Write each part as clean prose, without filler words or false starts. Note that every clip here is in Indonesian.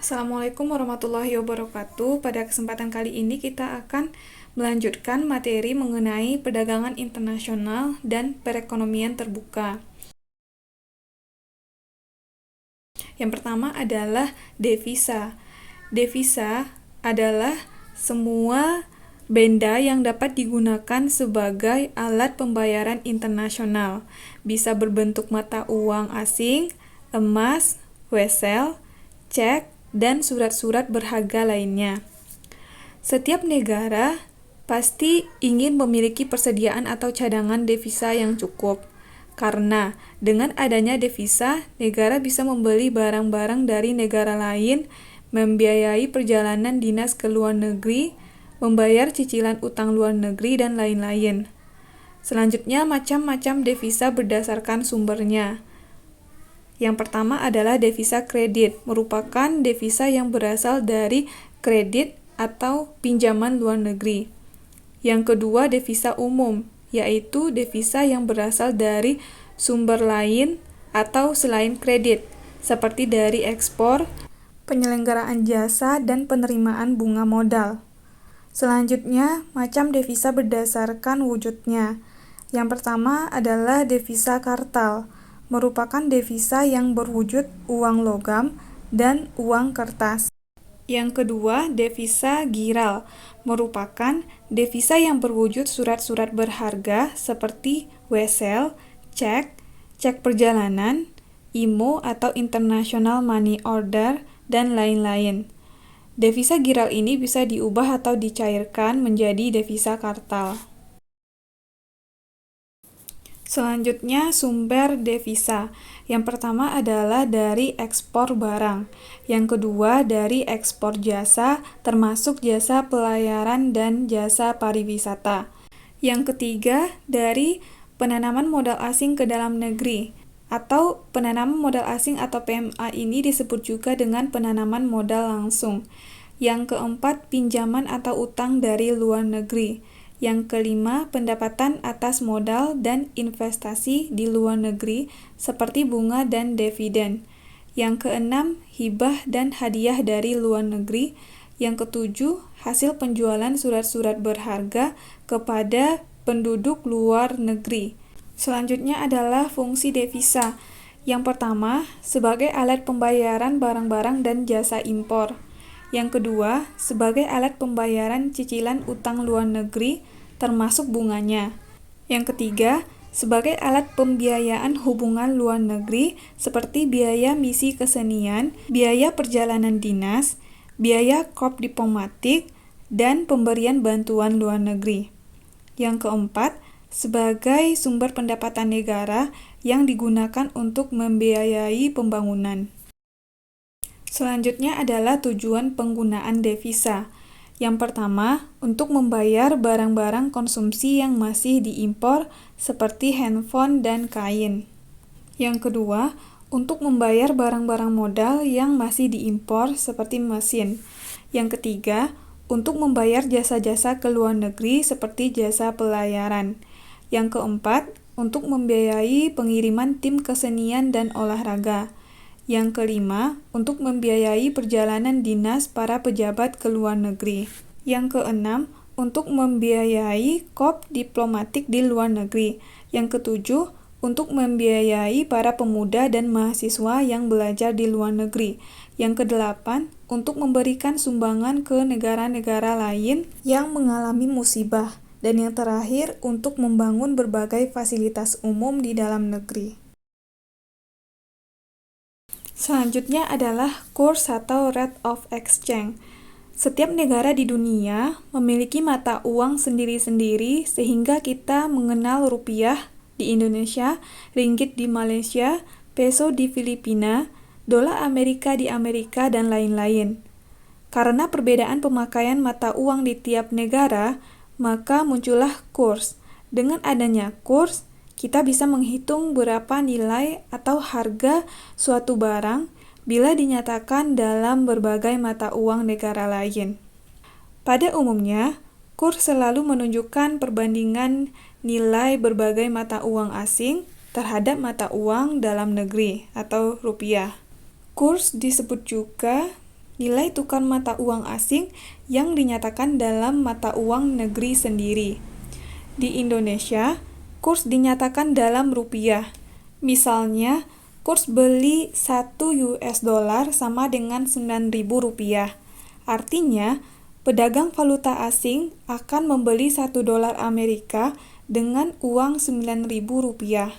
Assalamualaikum warahmatullahi wabarakatuh. Pada kesempatan kali ini kita akan melanjutkan materi mengenai perdagangan internasional dan perekonomian terbuka. Yang pertama adalah devisa. Devisa adalah semua benda yang dapat digunakan sebagai alat pembayaran internasional. Bisa berbentuk mata uang asing, emas, wesel, cek, dan surat-surat berharga lainnya. Setiap negara pasti ingin memiliki persediaan atau cadangan devisa yang cukup. Karena dengan adanya devisa, negara bisa membeli barang-barang dari negara lain, membiayai perjalanan dinas ke luar negeri, membayar cicilan utang luar negeri, dan lain-lain. Selanjutnya, macam-macam devisa berdasarkan sumbernya. Yang pertama adalah devisa kredit, merupakan devisa yang berasal dari kredit atau pinjaman luar negeri. Yang kedua, devisa umum, yaitu devisa yang berasal dari sumber lain atau selain kredit, seperti dari ekspor, penyelenggaraan jasa, dan penerimaan bunga modal. Selanjutnya, macam devisa berdasarkan wujudnya. Yang pertama adalah devisa kartal, merupakan devisa yang berwujud uang logam dan uang kertas. Yang kedua, devisa giral, merupakan devisa yang berwujud surat-surat berharga seperti wesel, cek, cek perjalanan, IMO atau International Money Order, dan lain-lain. Devisa giral ini bisa diubah atau dicairkan menjadi devisa kartal. Selanjutnya, sumber devisa. Yang pertama adalah dari ekspor barang. Yang kedua, dari ekspor jasa, termasuk jasa pelayaran dan jasa pariwisata. Yang ketiga, dari penanaman modal asing ke dalam negeri, atau penanaman modal asing atau PMA ini disebut juga dengan penanaman modal langsung. Yang keempat, pinjaman atau utang dari luar negeri. Yang kelima, pendapatan atas modal dan investasi di luar negeri seperti bunga dan dividen. Yang keenam, hibah dan hadiah dari luar negeri. Yang ketujuh, hasil penjualan surat-surat berharga kepada penduduk luar negeri. Selanjutnya adalah fungsi devisa. Yang pertama, sebagai alat pembayaran barang-barang dan jasa impor. Yang kedua, sebagai alat pembayaran cicilan utang luar negeri, termasuk bunganya. Yang ketiga, sebagai alat pembiayaan hubungan luar negeri, seperti biaya misi kesenian, biaya perjalanan dinas, biaya korp diplomatik, dan pemberian bantuan luar negeri. Yang keempat, sebagai sumber pendapatan negara yang digunakan untuk membiayai pembangunan. Selanjutnya adalah tujuan penggunaan devisa. Yang pertama, untuk membayar barang-barang konsumsi yang masih diimpor seperti handphone dan kain. Yang kedua, untuk membayar barang-barang modal yang masih diimpor seperti mesin. Yang ketiga, untuk membayar jasa-jasa ke luar negeri seperti jasa pelayaran. Yang keempat, untuk membiayai pengiriman tim kesenian dan olahraga. Yang kelima, untuk membiayai perjalanan dinas para pejabat ke luar negeri. Yang keenam, untuk membiayai korp diplomatik di luar negeri. Yang ketujuh, untuk membiayai para pemuda dan mahasiswa yang belajar di luar negeri. Yang kedelapan, untuk memberikan sumbangan ke negara-negara lain yang mengalami musibah. Dan yang terakhir, untuk membangun berbagai fasilitas umum di dalam negeri. Selanjutnya adalah kurs atau rate of exchange. Setiap negara di dunia memiliki mata uang sendiri-sendiri sehingga kita mengenal rupiah di Indonesia, ringgit di Malaysia, peso di Filipina, dolar Amerika di Amerika, dan lain-lain. Karena perbedaan pemakaian mata uang di tiap negara, maka muncullah kurs. Dengan adanya kurs, kita bisa menghitung berapa nilai atau harga suatu barang bila dinyatakan dalam berbagai mata uang negara lain. Pada umumnya, kurs selalu menunjukkan perbandingan nilai berbagai mata uang asing terhadap mata uang dalam negeri atau rupiah. Kurs disebut juga nilai tukar mata uang asing yang dinyatakan dalam mata uang negeri sendiri. Di Indonesia, kurs dinyatakan dalam rupiah. Misalnya, kurs beli 1 US dollar sama dengan 9.000 rupiah. Artinya, pedagang valuta asing akan membeli 1 dolar Amerika dengan uang 9.000 rupiah.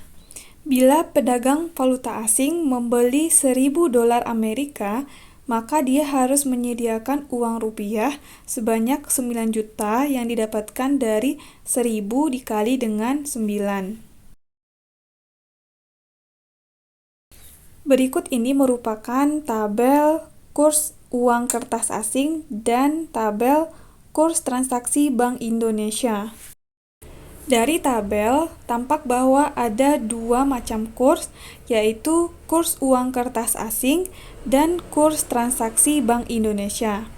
Bila pedagang valuta asing membeli 1.000 dolar Amerika, maka dia harus menyediakan uang rupiah sebanyak 9 juta yang didapatkan dari 1.000 dikali dengan 9. Berikut ini merupakan tabel kurs uang kertas asing dan tabel kurs transaksi Bank Indonesia. Dari tabel, tampak bahwa ada dua macam kurs, yaitu kurs uang kertas asing dan kurs transaksi Bank Indonesia.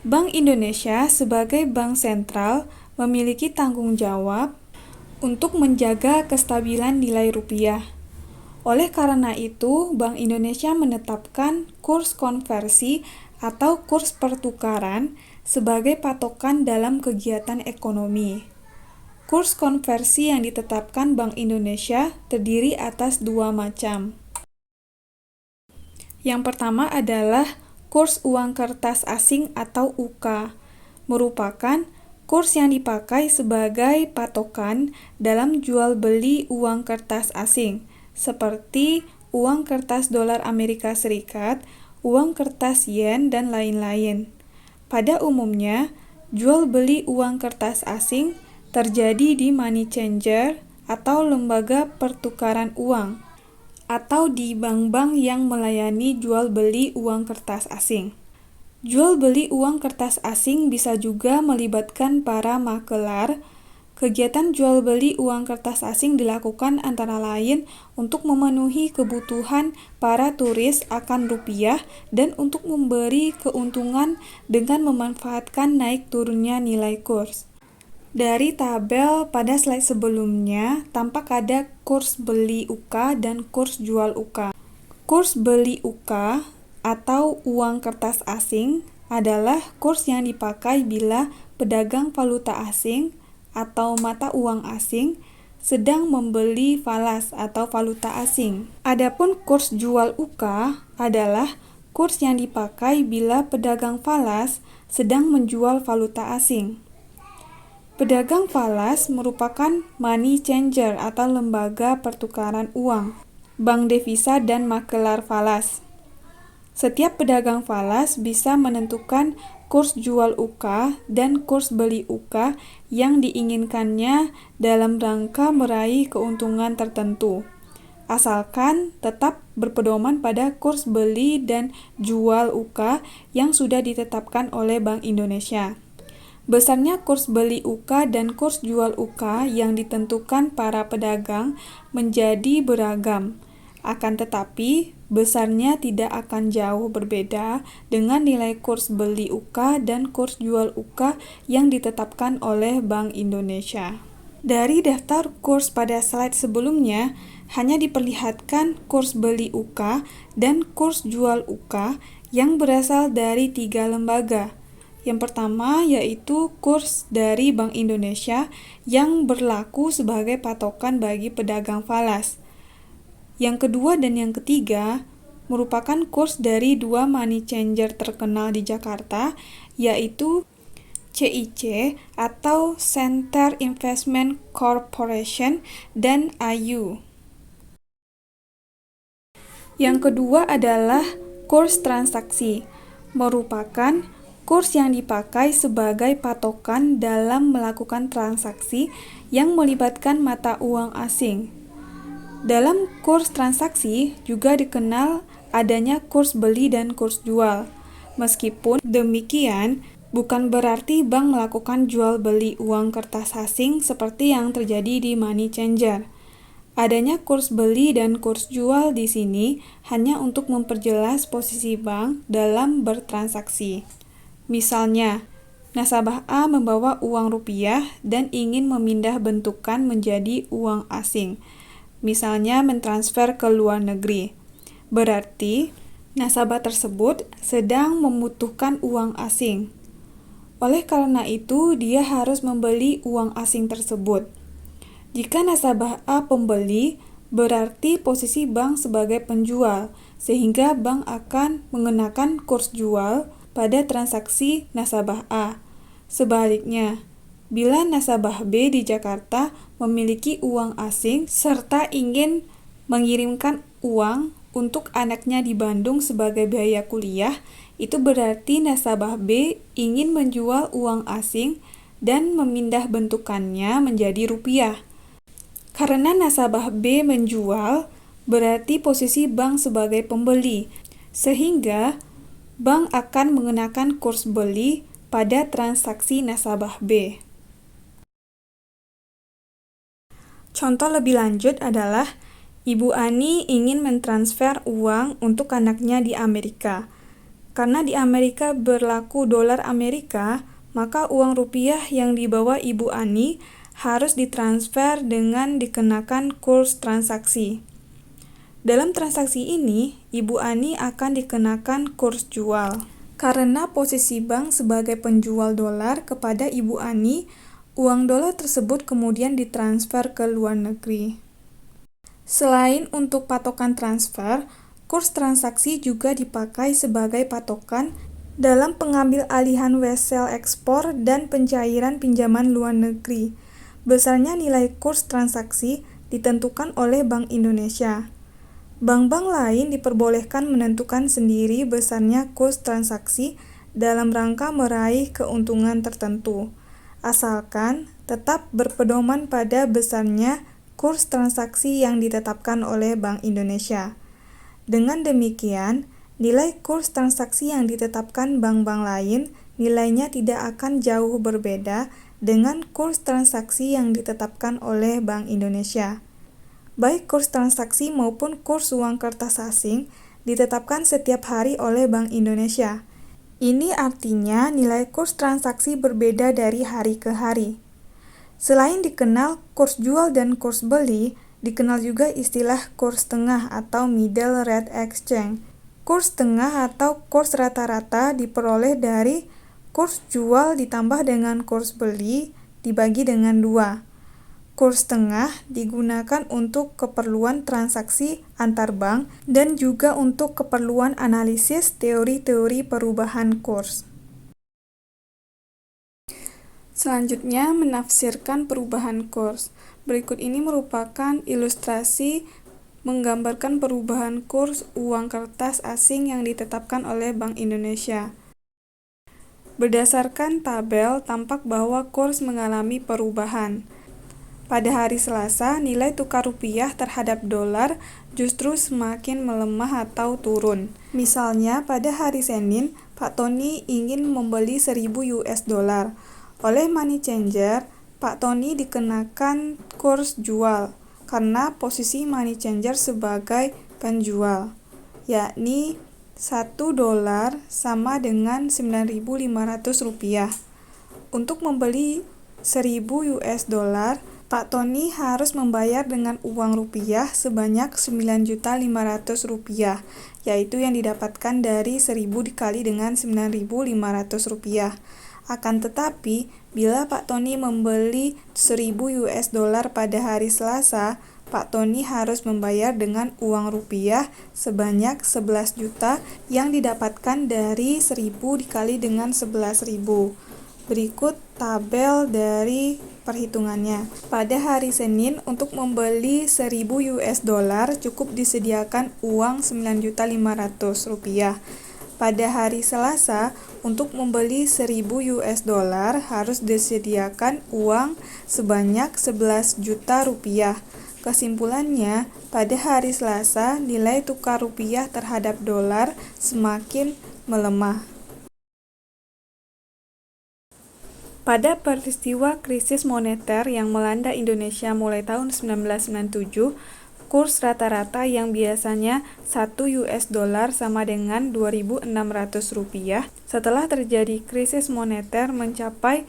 Bank Indonesia sebagai bank sentral memiliki tanggung jawab untuk menjaga kestabilan nilai rupiah. Oleh karena itu, Bank Indonesia menetapkan kurs konversi atau kurs pertukaran sebagai patokan dalam kegiatan ekonomi. Kurs konversi yang ditetapkan Bank Indonesia terdiri atas dua macam. Yang pertama adalah kurs uang kertas asing atau UK, merupakan kurs yang dipakai sebagai patokan dalam jual beli uang kertas asing, seperti uang kertas dolar Amerika Serikat, uang kertas yen, dan lain-lain. Pada umumnya, jual beli uang kertas asing terjadi di money changer atau lembaga pertukaran uang, atau di bank-bank yang melayani jual beli uang kertas asing. Jual beli uang kertas asing bisa juga melibatkan para makelar. Kegiatan jual beli uang kertas asing dilakukan antara lain untuk memenuhi kebutuhan para turis akan rupiah dan untuk memberi keuntungan dengan memanfaatkan naik turunnya nilai kurs. Dari tabel pada slide sebelumnya, tampak ada kurs beli UK dan kurs jual UK. Kurs beli UK atau uang kertas asing adalah kurs yang dipakai bila pedagang valuta asing atau mata uang asing sedang membeli falas atau valuta asing. Adapun kurs jual UK adalah kurs yang dipakai bila pedagang falas sedang menjual valuta asing. Pedagang falas merupakan money changer atau lembaga pertukaran uang, bank devisa dan makelar falas. Setiap pedagang falas bisa menentukan kurs jual UK dan kurs beli UK yang diinginkannya dalam rangka meraih keuntungan tertentu, asalkan tetap berpedoman pada kurs beli dan jual UK yang sudah ditetapkan oleh Bank Indonesia. Besarnya kurs beli UK dan kurs jual UK yang ditentukan para pedagang menjadi beragam. Akan tetapi, besarnya tidak akan jauh berbeda dengan nilai kurs beli UK dan kurs jual UK yang ditetapkan oleh Bank Indonesia. Dari daftar kurs pada slide sebelumnya, hanya diperlihatkan kurs beli UK dan kurs jual UK yang berasal dari 3 lembaga. Yang pertama yaitu kurs dari Bank Indonesia yang berlaku sebagai patokan bagi pedagang falas. Yang kedua dan yang ketiga merupakan kurs dari dua money changer terkenal di Jakarta, yaitu CIC atau Center Investment Corporation dan AYU. Yang kedua adalah kurs transaksi, merupakan kurs yang dipakai sebagai patokan dalam melakukan transaksi yang melibatkan mata uang asing. Dalam kurs transaksi juga dikenal adanya kurs beli dan kurs jual. Meskipun demikian, bukan berarti bank melakukan jual beli uang kertas asing seperti yang terjadi di money changer. Adanya kurs beli dan kurs jual di sini hanya untuk memperjelas posisi bank dalam bertransaksi. Misalnya, nasabah A membawa uang rupiah dan ingin memindah bentukan menjadi uang asing. Misalnya mentransfer ke luar negeri. Berarti, Nasabah tersebut sedang membutuhkan uang asing. Oleh karena itu, dia harus membeli uang asing tersebut. Jika nasabah A pembeli, berarti posisi bank sebagai penjual, sehingga bank akan mengenakan kurs jual pada transaksi nasabah A. Sebaliknya, bila nasabah B di Jakarta memiliki uang asing serta ingin mengirimkan uang untuk anaknya di Bandung sebagai biaya kuliah, itu berarti nasabah B ingin menjual uang asing dan memindah bentukannya menjadi rupiah. Karena nasabah B menjual, berarti posisi bank sebagai pembeli, sehingga bank akan mengenakan kurs beli pada transaksi nasabah B. Contoh lebih lanjut adalah Ibu Ani ingin mentransfer uang untuk anaknya di Amerika. Karena di Amerika berlaku dolar Amerika, maka uang rupiah yang dibawa Ibu Ani harus ditransfer dengan dikenakan kurs transaksi. Dalam transaksi ini, Ibu Ani akan dikenakan kurs jual. Karena posisi bank sebagai penjual dolar kepada Ibu Ani, uang dolar tersebut kemudian ditransfer ke luar negeri. Selain untuk patokan transfer, kurs transaksi juga dipakai sebagai patokan dalam pengambil alihan wesel ekspor dan pencairan pinjaman luar negeri. Besarnya nilai kurs transaksi ditentukan oleh Bank Indonesia. Bank-bank lain diperbolehkan menentukan sendiri besarnya kurs transaksi dalam rangka meraih keuntungan tertentu, asalkan tetap berpedoman pada besarnya kurs transaksi yang ditetapkan oleh Bank Indonesia. Dengan demikian, nilai kurs transaksi yang ditetapkan bank-bank lain nilainya tidak akan jauh berbeda dengan kurs transaksi yang ditetapkan oleh Bank Indonesia. Baik kurs transaksi maupun kurs uang kertas asing ditetapkan setiap hari oleh Bank Indonesia. Ini artinya nilai kurs transaksi berbeda dari hari ke hari. Selain dikenal kurs jual dan kurs beli, dikenal juga istilah kurs tengah atau middle rate exchange. Kurs tengah atau kurs rata-rata diperoleh dari kurs jual ditambah dengan kurs beli dibagi dengan 2. Kurs tengah digunakan untuk keperluan transaksi antar bank dan juga untuk keperluan analisis teori-teori perubahan kurs. Selanjutnya, menafsirkan perubahan kurs. Berikut ini merupakan ilustrasi menggambarkan perubahan kurs uang kertas asing yang ditetapkan oleh Bank Indonesia. Berdasarkan tabel, tampak bahwa kurs mengalami perubahan. Pada hari Selasa, nilai tukar rupiah terhadap dolar justru semakin melemah atau turun. Misalnya, pada hari Senin, Pak Tony ingin membeli 1.000 US dollar. Oleh money changer, Pak Tony dikenakan kurs jual karena posisi money changer sebagai penjual, yakni 1 dolar sama dengan 9.500 rupiah. Untuk membeli 1.000 US dollar, Pak Tony harus membayar dengan uang rupiah sebanyak 9.500 rupiah, yaitu yang didapatkan dari 1.000 dikali dengan 9.500 rupiah. Akan tetapi, bila Pak Tony membeli 1.000 US dollar pada hari Selasa, Pak Tony harus membayar dengan uang rupiah sebanyak 11 juta yang didapatkan dari 1.000 dikali dengan 11.000. Berikut tabel dari perhitungannya. Pada hari Senin, untuk membeli 1.000 US dollar cukup disediakan uang 9.500 rupiah. Pada hari Selasa, untuk membeli 1.000 US dollar harus disediakan uang sebanyak 11 juta rupiah. Kesimpulannya, pada hari Selasa, nilai tukar rupiah terhadap dolar semakin melemah. Pada peristiwa krisis moneter yang melanda Indonesia mulai tahun 1997, kurs rata-rata yang biasanya 1 US dollar sama dengan 2.600 rupiah, setelah terjadi krisis moneter mencapai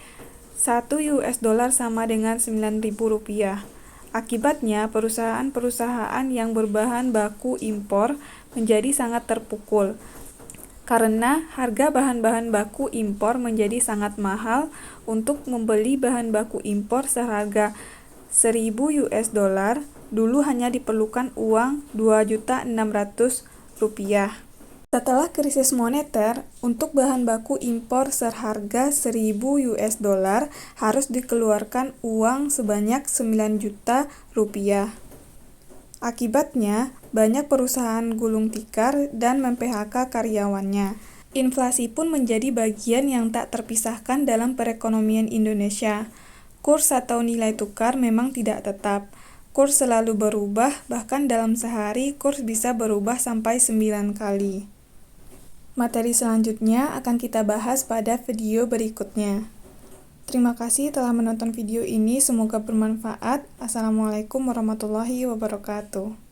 1 US dollar sama dengan 9.000 rupiah. Akibatnya, perusahaan-perusahaan yang berbahan baku impor menjadi sangat terpukul karena harga bahan-bahan baku impor menjadi sangat mahal. Untuk membeli bahan baku impor seharga 1.000 US dollar dulu hanya diperlukan uang 2.600.000 rupiah. Setelah krisis moneter, untuk bahan baku impor seharga 1.000 US dollar harus dikeluarkan uang sebanyak 9 juta rupiah. Akibatnya, banyak perusahaan gulung tikar dan mem-PHK karyawannya. Inflasi pun menjadi bagian yang tak terpisahkan dalam perekonomian Indonesia. Kurs atau nilai tukar memang tidak tetap. Kurs selalu berubah, bahkan dalam sehari kurs bisa berubah sampai 9 kali. Materi selanjutnya akan kita bahas pada video berikutnya. Terima kasih telah menonton video ini, semoga bermanfaat. Assalamualaikum warahmatullahi wabarakatuh.